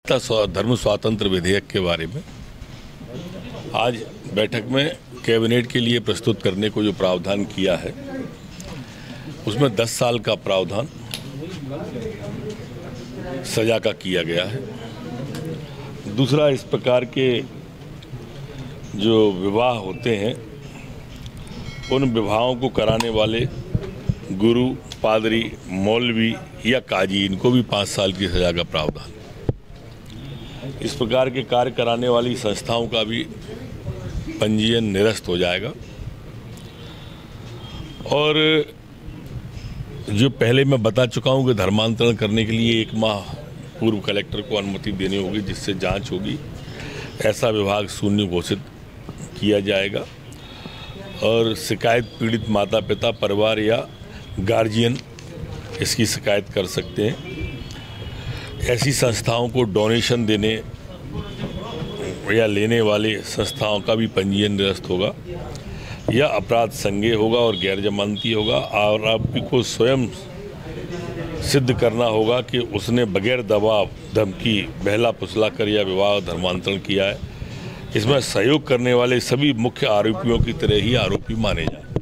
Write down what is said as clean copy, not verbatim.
धर्म स्वातंत्र विधेयक के बारे में आज बैठक में कैबिनेट के लिए प्रस्तुत करने को जो प्रावधान किया है उसमें 10 साल का प्रावधान सजा का किया गया है। दूसरा, इस प्रकार के जो विवाह होते हैं उन विवाहों को कराने वाले गुरु, पादरी, मौलवी या काजी, इनको भी 5 साल की सजा का प्रावधान। इस प्रकार के कार्य कराने वाली संस्थाओं का भी पंजीयन निरस्त हो जाएगा। और जो पहले मैं बता चुका हूं कि धर्मांतरण करने के लिए 1 माह पूर्व कलेक्टर को अनुमति देनी होगी, जिससे जांच होगी। ऐसा विभाग शून्य घोषित किया जाएगा और शिकायत पीड़ित माता पिता, परिवार या गार्जियन इसकी शिकायत कर सकते हैं। ऐसी संस्थाओं को डोनेशन देने या लेने वाले संस्थाओं का भी पंजीयन निरस्त होगा या अपराध संज्ञेय होगा और गैर जमानती होगा। और आरोपी को स्वयं सिद्ध करना होगा कि उसने बगैर दबाव, धमकी, बहला फुसला कर या विवाह धर्मांतरण किया है। इसमें सहयोग करने वाले सभी मुख्य आरोपियों की तरह ही आरोपी माने जाएं।